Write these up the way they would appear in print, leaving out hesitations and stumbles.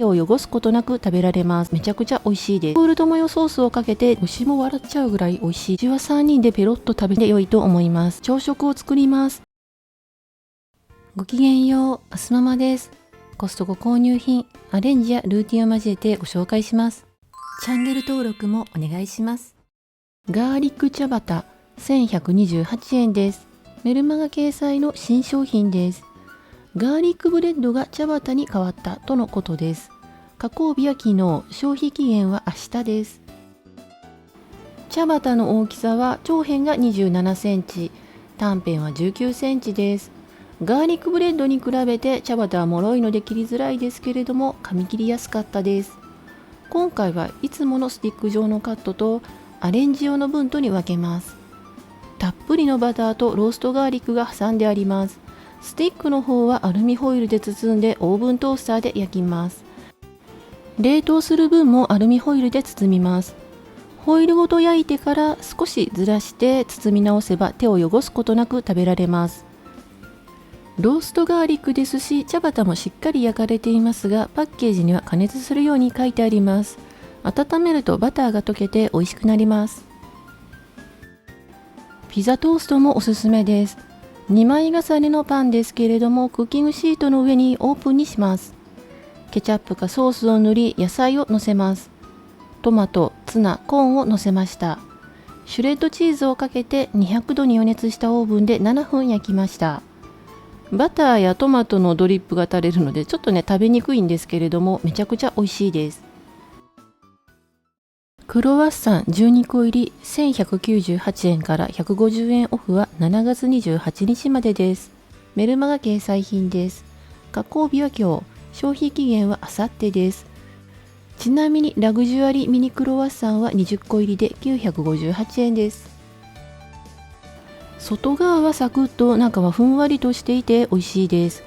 手を汚すことなく食べられます。めちゃくちゃ美味しいです。ヨーグルトマヨソースをかけて牛も笑っちゃうぐらい美味しい。うちは3人でペロッと食べて良いと思います。朝食を作ります。ごきげんよう、あすママです。コストコ購入品、アレンジやルーティンを交えてご紹介します。チャンネル登録もお願いします。ガーリック茶バタ1128円です。メルマガ掲載の新商品です。ガーリックブレッドが茶バタに変わったとのことです。加工日は昨日、消費期限は明日です。茶バタの大きさは長辺が27センチ、短辺は19センチです。ガーリックブレッドに比べて茶バタは脆いので切りづらいですけれども、噛み切りやすかったです。今回はいつものスティック状のカットとアレンジ用の分とに分けます。たっぷりのバターとローストガーリックが挟んであります。スティックの方はアルミホイルで包んでオーブントースターで焼きます。冷凍する分もアルミホイルで包みます。ホイルごと焼いてから少しずらして包み直せば手を汚すことなく食べられます。ローストガーリックですし、茶バタもしっかり焼かれていますが、パッケージには加熱するように書いてあります。温めるとバターが溶けて美味しくなります。ピザトーストもおすすめです。2枚重ねのパンですけれども、クッキングシートの上にオープンにします。ケチャップかソースを塗り、野菜をのせます。トマト、ツナ、コーンをのせました。シュレッドチーズをかけて200度に予熱したオーブンで7分焼きました。バターやトマトのドリップが垂れるのでちょっとね食べにくいんですけれども、めちゃくちゃ美味しいです。クロワッサン12個入り1198円から150円オフは7月28日までです。メルマガ掲載品です。加工日は今日、消費期限は明後日です。ちなみにラグジュアリーミニクロワッサンは20個入りで958円です。外側はサクッと、中はふんわりとしていて美味しいです。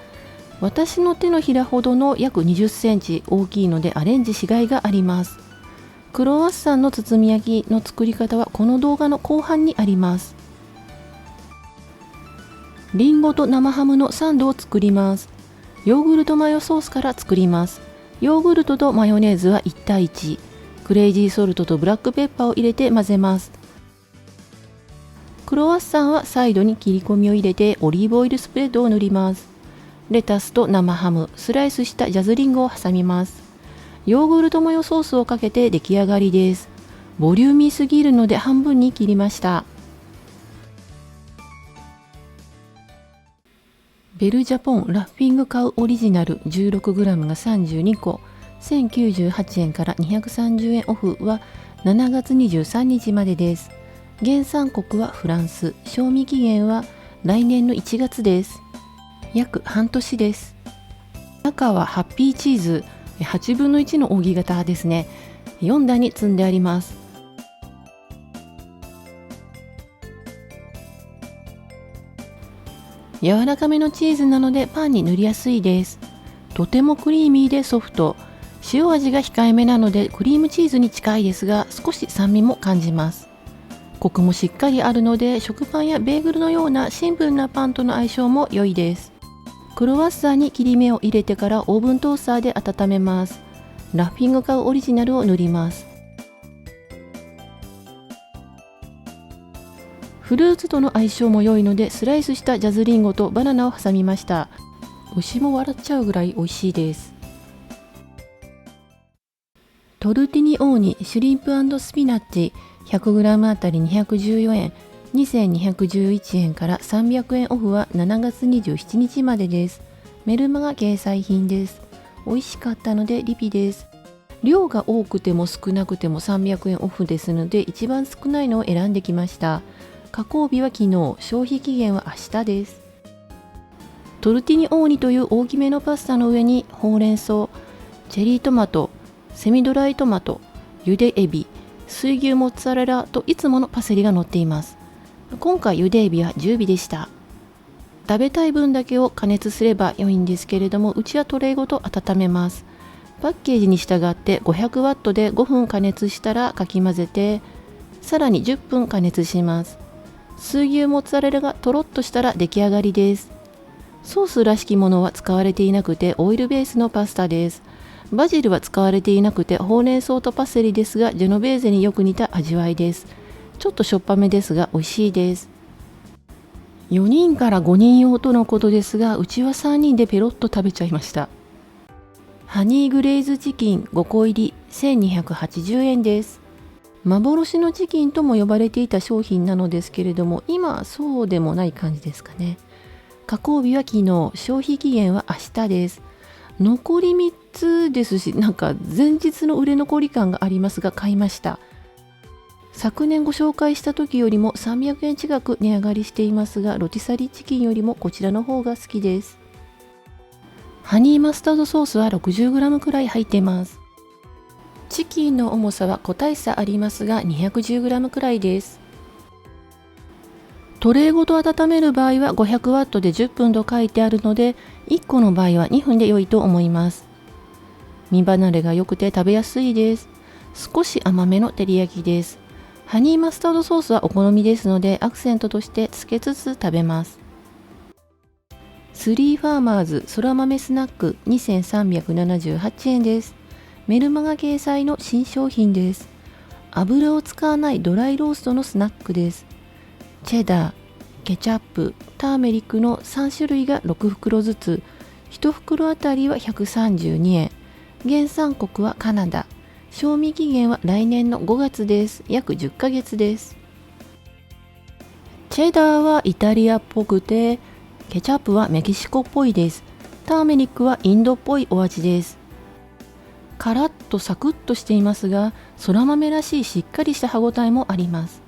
私の手のひらほどの約20センチ大きいのでアレンジしがいがあります。クロワッサンの包み焼きの作り方はこの動画の後半にあります。リンゴと生ハムのサンドを作ります。ヨーグルトマヨソースから作ります。ヨーグルトとマヨネーズは1対1、クレイジーソルトとブラックペッパーを入れて混ぜます。クロワッサンはサイドに切り込みを入れてオリーブオイルスプレッドを塗ります。レタスと生ハム、スライスしたジャズリンゴを挟みます。ヨーグルトマヨソースをかけて出来上がりです。ボリューミーすぎるので半分に切りました。ベルジャポンラッフィングカウオリジナル 16g が32個、1098円から230円オフは7月23日までです。原産国はフランス、賞味期限は来年の1月です。約半年です。中はハッピーチーズ8分の1の扇形ですね。4段に積んであります。柔らかめのチーズなのでパンに塗りやすいです。とてもクリーミーでソフト。塩味が控えめなのでクリームチーズに近いですが、少し酸味も感じます。コクもしっかりあるので食パンやベーグルのようなシンプルなパンとの相性も良いです。クロワッサンに切り目を入れてからオーブントースターで温めます。ラッフィングカウオリジナルを塗ります。フルーツとの相性も良いのでスライスしたジャズリンゴとバナナを挟みました。牛も笑っちゃうぐらい美味しいです。トルティニオーニシュリンプ&スピナッチ 100g あたり214円、2211円から300円オフは7月27日までです。メルマガ掲載品です。美味しかったのでリピです。量が多くても少なくても300円オフですので一番少ないのを選んできました。加工日は昨日、消費期限は明日です。トルティニオーニという大きめのパスタの上にほうれん草、チェリートマト、セミドライトマト、ゆでエビ、水牛モッツァレラといつものパセリが乗っています。今回ゆでエビは10尾でした。食べたい分だけを加熱すれば良いんですけれども、うちはトレイごと温めます。パッケージに従って500ワットで5分加熱したらかき混ぜて、さらに10分加熱します。水牛モッツァレラがとろっとしたら出来上がりです。ソースらしきものは使われていなくてオイルベースのパスタです。バジルは使われていなくてほうれん草とパセリですが、ジェノベーゼによく似た味わいです。ちょっとしょっぱめですが美味しいです。4人から5人用とのことですが、うちは3人でペロッと食べちゃいました。ハニーグレイズチキン5個入り1280円です。幻のチキンとも呼ばれていた商品なのですけれども、今はそうでもない感じですかね。加工日は昨日、消費期限は明日です。残り3つですし、なんか前日の売れ残り感がありますが買いました。昨年ご紹介した時よりも300円近く値上がりしていますが、ロティサリーチキンよりもこちらの方が好きです。ハニーマスタードソースは 60g くらい入っています。チキンの重さは個体差ありますが 210g くらいです。トレーごと温める場合は 500W で10分と書いてあるので、1個の場合は2分で良いと思います。身離れが良くて食べやすいです。少し甘めの照り焼きです。ハニーマスタードソースはお好みですので、アクセントとしてつけつつ食べます。スリーファーマーズそら豆スナック2378円です。メルマガ掲載の新商品です。油を使わないドライローストのスナックです。チェダー、ケチャップ、ターメリックの3種類が6袋ずつ、1袋あたりは132円。原産国はカナダ。賞味期限は来年の5月です。約10ヶ月です。チェダーはイタリアっぽくて、ケチャップはメキシコっぽいです。ターメリックはインドっぽいお味です。カラッとサクッとしていますが、そら豆らしいしっかりした歯ごたえもあります。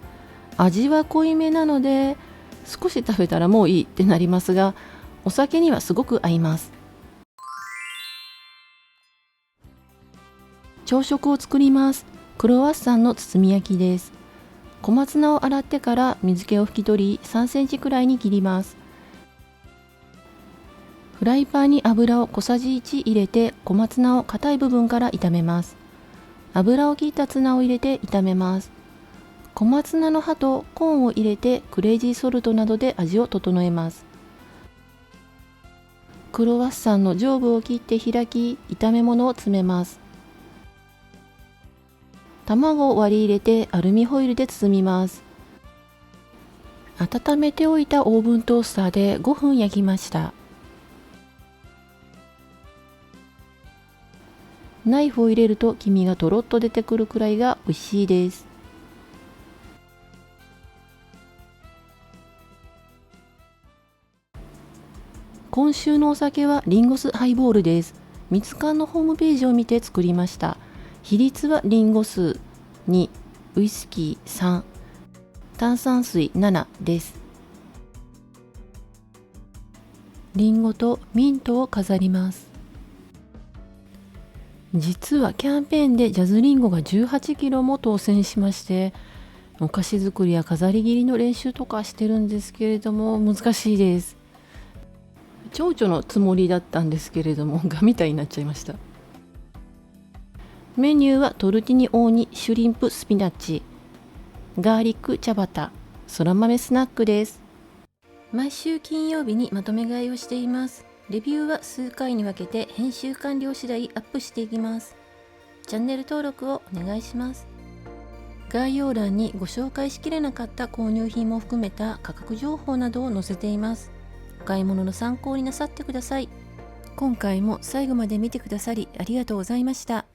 味は濃いめなので、少し食べたらもういいってなりますが、お酒にはすごく合います。朝食を作ります。クロワッサンの包み焼きです。小松菜を洗ってから水気を拭き取り、3センチくらいに切ります。フライパンに油を小さじ1入れて、小松菜を硬い部分から炒めます。油を切ったツナを入れて炒めます。小松菜の葉とコーンを入れてクレイジーソルトなどで味を整えます。クロワッサンの上部を切って開き、炒め物を詰めます。卵を割り入れてアルミホイルで包みます。温めておいたオーブントースターで5分焼きました。ナイフを入れると黄身がとろっと出てくるくらいが美味しいです。今週のお酒はリンゴ酢ハイボールです。ミツカンのホームページを見て作りました。比率はリンゴ酢2、ウイスキー3、炭酸水7です。リンゴとミントを飾ります。実はキャンペーンでジャズリンゴが18キロも当選しまして、お菓子作りや飾り切りの練習とかしてるんですけれども難しいです。蝶々のつもりだったんですけれどもガみたいになっちゃいました。メニューはトルティニオーニシュリンプスピナッチ、ガーリック茶バタ、そら豆スナックです。毎週金曜日にまとめ買いをしています。レビューは数回に分けて編集完了次第アップしていきます。チャンネル登録をお願いします。概要欄にご紹介しきれなかった購入品も含めた価格情報などを載せています。お買い物の参考になさってください。今回も最後まで見てくださりありがとうございました。